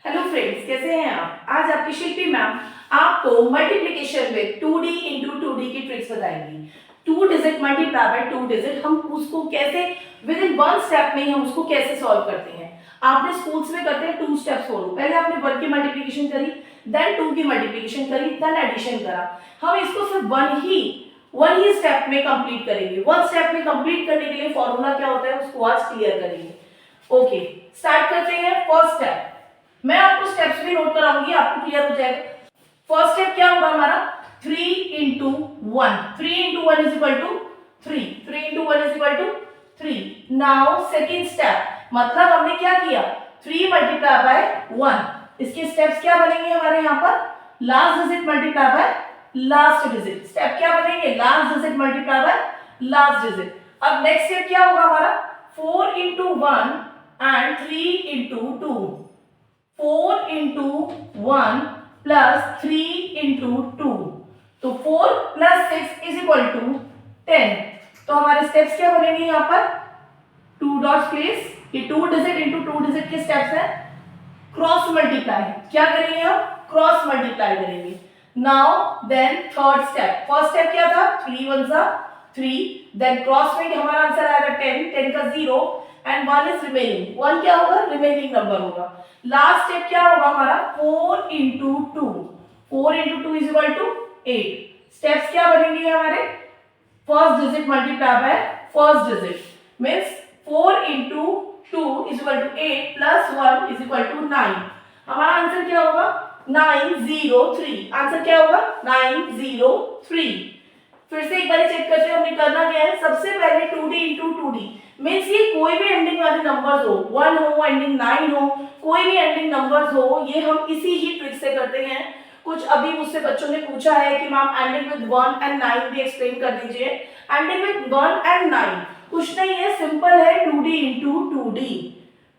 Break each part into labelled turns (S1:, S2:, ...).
S1: Hello friends, कैसे हैं आप। आज आपकी शिल्पी मैम आपको मल्टीप्लिकेशन में 2D इंटू 2D की ट्रिक्स बताएंगी। 2 डिजिट मल्टीप्लाई बाय 2 डिजिट हम उसको कैसे विद इन 1 स्टेप में ही हम उसको कैसे सॉल्व करते हैं। आपने स्कूल्स में करते हैं 2 स्टेप सॉल्व। पहले आपने 1 की मल्टीप्लिकेशन करी, देन 2 की मल्टीप्लिकेशन करी, देन एडिशन करा। हम इसको सिर्फ वन ही स्टेप में कंप्लीट करेंगे। 1 स्टेप में कंप्लीट करने के लिए फॉर्मूला क्या होता है उसको आज क्लियर करेंगे। ओके, स्टार्ट करते हैं। फर्स्ट स्टेप, मैं आपको स्टेप्स भी नोट कराऊंगी, आपको क्लियर हो जाएगा। फर्स्ट स्टेप क्या होगा हमारा, 3 into 1। 3 into 1 is equal to 3। 3 into 1 is equal to 3। Now second step, मतलब हमने क्या किया, 3 मल्टीप्लाई बाय 1। इसके स्टेप्स क्या बनेंगे हमारे यहाँ पर, last digit multiply by last digit. Step क्या बनेंगे, last digit multiply by last digit. अब नेक्स्ट स्टेप क्या होगा हमारा, 4 into 1 and 3 into 2। 4 into 1 plus 3 into 2, तो 4 प्लस 6 इज इक्वल टू 10। तो हमारे स्टेप्स क्या बनेंगे यहाँ पर, 2 डॉट्स प्लेस, ये 2 डिजिट इंटू 2 डिजिट के स्टेप्स हैं। क्रॉस मल्टीप्लाई, क्या करेंगे हम, क्रॉस मल्टीप्लाई करेंगे। Now then third step, first step क्या था, 3 1 सा 3, देन क्रॉस में हमारा आंसर आएगा 10, 10 का 0 एंड 1 इज रिमेनिंग। 1 क्या होगा, रिमेनिंग नंबर होगा। लास्ट स्टेप क्या होगा हमारा, 4 into 2। 4 into 2 is equal to 8। Steps क्या बनेंगे हमारे, first digit multiply by first digit, means 4 into 2 is equal to 8 plus 1 is equal to 9। हमारा आंसर क्या होगा, 903। आंसर क्या होगा, 903। फिर से एक बार चेक करते हैं हमने करना क्या है। सबसे पहले 2D इंटू 2D, मीन्स ये कोई भी एंडिंग वाले नंबर्स हो, 1 हो, एंडिंग 9 हो, कोई भी एंडिंग नंबर्स हो, ये हम इसी ही ट्रिक से करते हैं। कुछ अभी मुझसे बच्चों ने पूछा है कि मैम एंडिंग विद 1 एंड 9 भी एक्सप्लेन कर दीजिए। एंडिंग विद 1 एंड 9 कुछ नहीं है, सिंपल है, 2D इंटू 2D।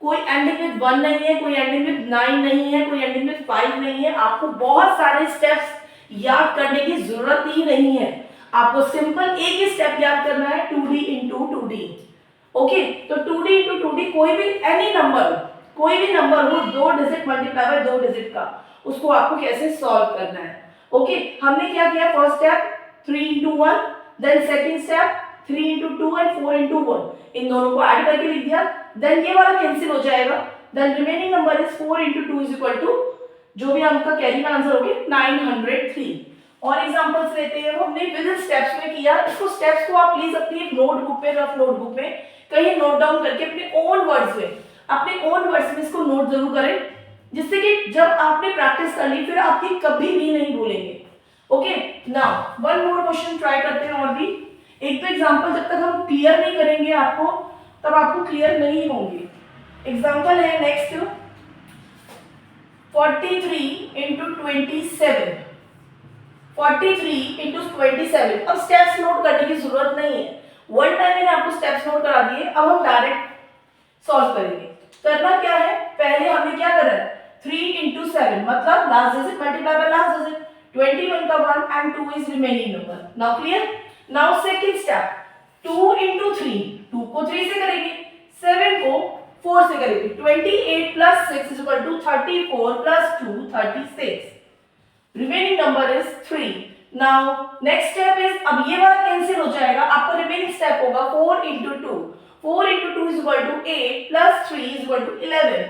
S1: कोई एंडिंग विद 1 नहीं है, कोई एंडिंग विद 9 नहीं है, कोई एंडिंग विद 5 नहीं है। आपको बहुत सारे स्टेप्स याद करने की जरूरत ही नहीं है, आपको सिंपल एक ही स्टेप याद करना है, 2D इंटू 2D। ओके, तो 2D इंटू 2D कोई भी एनी नंबर, कोई भी नंबर हो 2 डिजिट मल्टीप्लाई बाय 2 डिजिट का, उसको आपको कैसे सॉल्व करना है। ओके, हमने क्या किया, first step 3 into 1, then second step 3 into 2 and 4 into 1, इन दोनों को ऐड करके लिख दिया, देन ये वाला कैंसिल हो जाएगा, then remaining number is 4 into 2 is equal to, जो भी आपका कैरी का आंसर होगा 903। और एग्जांपल्स लेते हैं, हमने विद स्टेप्स में किया। इसको स्टेप्स को आप प्लीज अपनी एक नोटबुक पे, रफ नोटबुक में कहीं नोट डाउन करके अपने ओन वर्ड्स में, अपने ओन वर्ड्स में इसको नोट जरूर करें, जिससे कि जब आपने प्रैक्टिस कर ली फिर आपकी कभी भी नहीं भूलेंगे। Okay, now one more question try करते हैं और भी एक तो एग्जांपल, जब तक हम क्लियर नहीं करेंगे आपको तब आपको क्लियर नहीं होंगे। एग्जांपल है नेक्स्ट, 43 इंटू 27। 43 इंटू 27। अब स्टेप्स नोट करने की जरूरत नहीं है, वन टाइम मैंने आपको स्टेप्स नोट करा दिए। अब हम डायरेक्ट सॉल्व करेंगे। करना क्या है, पहले हमने क्या करा है, 3 इंटू 7, मतलब last digit multiply by last digit, 21 का 1 and 2 is remaining number. Now clear. Now second step, 2 into 3, 2 को 3 से करेंगे, 7 को 4 से करेंगे, 28 plus 6 is equal to 34 plus 2 36, remaining number is 3। Now next step is, अब ये वाला कैंसिल हो जाएगा, आपका रिमेनिंग स्टेप होगा 4 into 2। 4 into 2 is equal to 8 plus 3 is equal to 11।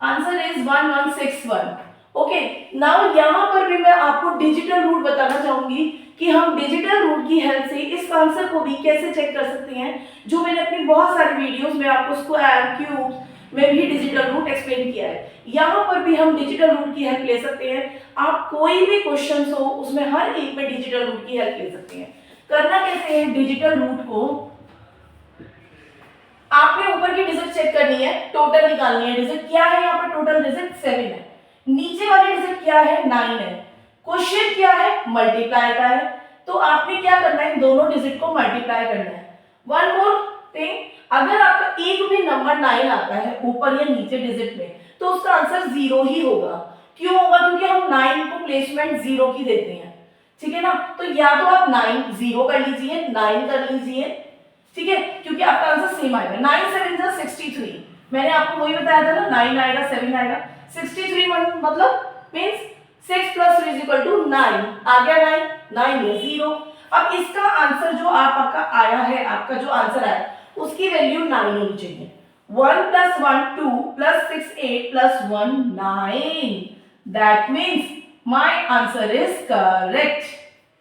S1: Answer is 1161। Okay, now यहां पर भी मैं आपको डिजिटल रूट बताना चाहूंगी कि हम डिजिटल रूट की हेल्प से इस आंसर को भी कैसे चेक कर सकते हैं, जो मैंने अपनी बहुत सारी वीडियोस में आपको स्क्वायर, क्यूब में भी डिजिटल रूट एक्सप्लेन किया है। यहाँ पर भी हम डिजिटल रूट की हेल्प ले सकते हैं। आप कोई भी क्वेश्चन हो उसमें हर एक में डिजिटल रूट की हेल्प ले सकते हैं। करना कैसे है, डिजिटल रूट को आपने ऊपर की डिजिट चेक करनी है, टोटल निकालनी है। डिजिट क्या है यहाँ पर, टोटल डिजिट 7 है। नीचे वाली डिजिट क्या है, 9 है। क्वेश्चन क्या है, मल्टीप्लाई का है, तो आपने क्या करना है, दोनों डिजिट को मल्टीप्लाई करना है। वन मोर थिंग, अगर आपका एक भी नंबर 9 आता है ऊपर या नीचे डिजिट में, तो उसका आंसर 0 ही होगा। क्यों होगा, क्योंकि हम 9 को प्लेसमेंट 0 की देते हैं, ठीक है ना। तो या तो आप 9 0 कर लीजिए, 9 कर लीजिए, ठीक है, क्योंकि आपका आंसर सेम आएगा। 9 7 63, मैंने आपको वही बताया था ना, 9 आएगा 7 आएगा, 63 मतलब means 6 plus 3 is equal to 9, आ गया 9, 9 या 0। अब इसका आंसर जो आपका आया है, आपका जो आंसर आया उसकी वैल्यू 9 होनी चाहिए। 1 plus 1 2 plus 6 8 plus 1 9, that means my answer is correct.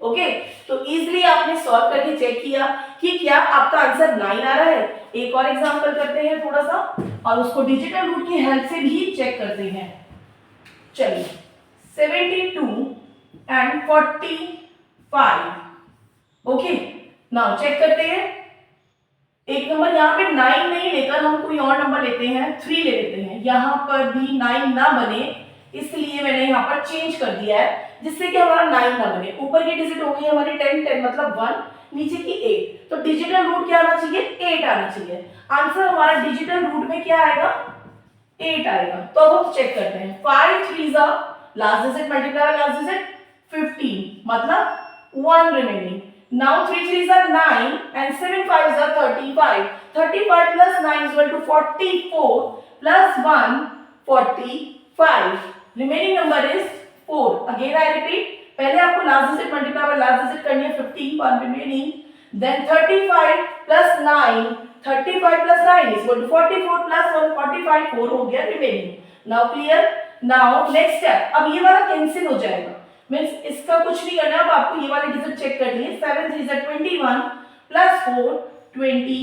S1: Okay, तो इजीली आपने सॉल्व करके चेक किया कि क्या आपका आंसर 9 आ रहा है। एक और एग्जांपल करते हैं थोड़ा सा, और उसको डिजिटल रूट की हेल्प से भी चेक करते हैं। चलिए 72 एंड 45, ओके, नाउ चेक करते हैं। एक नंबर यहाँ पे 9 नहीं लेकर हम कोई और नंबर लेते हैं, 3 ले लेते हैं। यहाँ पर भी 9 ना बने इसलिए मैंने यहाँ पर चेंज कर दिया है, जिससे कि हमारा 9 ना बने। ऊपर की डिजिट हो गई हमारी 10, 10 मतलब 1, नीचे की 8, तो डिजिटल रूट क्या आना चाहिए, 8 आना चाहिए। आंसर हमारा डिजिटल रूट में क्या आएगा, 8 आएगा। तो अब हम चेक करते हैं। 5 3 last digit multiply last digit 15 मतलब 1 remaining. Now 3 3s are 9 and 7 5s are 35. 35 plus 9 is equal to 44 plus 1 45. Remaining number is 4. Again I repeat. पहले आपको last digit multiply by last digit करनी है 15 1 remaining. Then 35 plus 9. 35 plus 9 is equal to 44 plus 1 45. 4 हो गया remaining. Now clear? Now next step. अब ये वाला cancel हो जाएगा, मीन्स इसका कुछ नहीं करना। अब आपको ये वाली डिजिट चेक करनी है। 7 3 21 प्लस 4 25,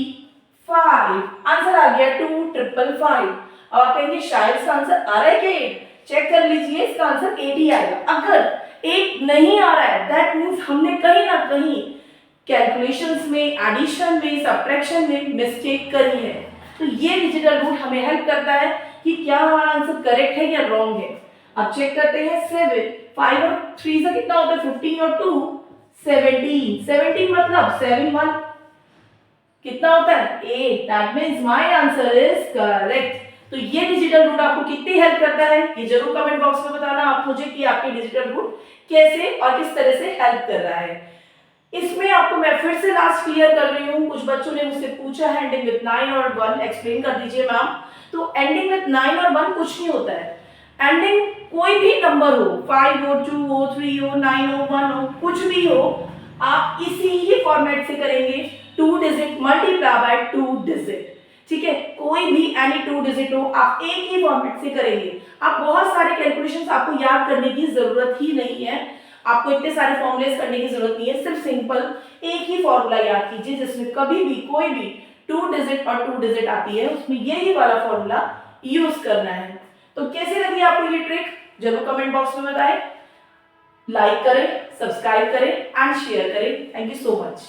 S1: आंसर आ गया 2555। अब आप कहेंगे शायद इसका आंसर आ रहा है क्या 8? चेक कर लीजिए, इसका आंसर 8 ही आएगा। अगर 8 नहीं आ रहा है दैट मीन्स हमने कहीं ना कहीं कैलकुलेशंस में, एडिशन में, सब्ट्रैक्शन में मिस्टेक करी है। तो ये डिजिटल रूट हमें हेल्प करता है कि क्या हमारा आंसर करेक्ट है या रॉन्ग है। अब चेक करते हैं। 7 5 और 3 से कितना होता है, 15 और 2 17, 17 मतलब 7 1 कितना होता है 8, that means my answer is correct. तो ये डिजिटल रूट आपको कितनी हेल्प करता है ये जरूर कमेंट बॉक्स में बताना आप मुझे कि आपके डिजिटल रूट कैसे और किस तरह से हेल्प कर रहा है। इसमें आपको मैं फिर से लास्ट क्लियर कर रही हूँ। कुछ बच्चों ने मुझसे पूछा है एंडिंग विद 9 और 1 एक्सप्लेन कर दीजिए मैम। तो एंडिंग विद 9 और 1 कुछ नहीं होता है। एंडिंग कोई भी नंबर हो, 5 हो, 2 हो, 3 हो, 9 हो, 1 हो, कुछ भी हो, आप इसी ही फॉर्मेट से करेंगे। 2 डिजिट मल्टीप्लाई बाय 2 डिजिट, ठीक है। कोई भी एनी 2 डिजिट हो आप एक ही फॉर्मेट से करेंगे। आप बहुत सारे कैलकुलेशंस आपको याद करने की जरूरत ही नहीं है, आपको इतने सारे फॉर्मूलेस करने की जरूरत नहीं है। सिर्फ सिंपल एक ही फॉर्मूला याद कीजिए जिसमें कभी भी कोई भी 2 डिजिट और 2 डिजिट आती है, उसमें यही वाला फॉर्मूला यूज करना है। तो कैसे लगी आपको ये ट्रिक जरूर कमेंट बॉक्स में बताएं। लाइक करें, सब्सक्राइब करें एंड शेयर करें। Thank you so much.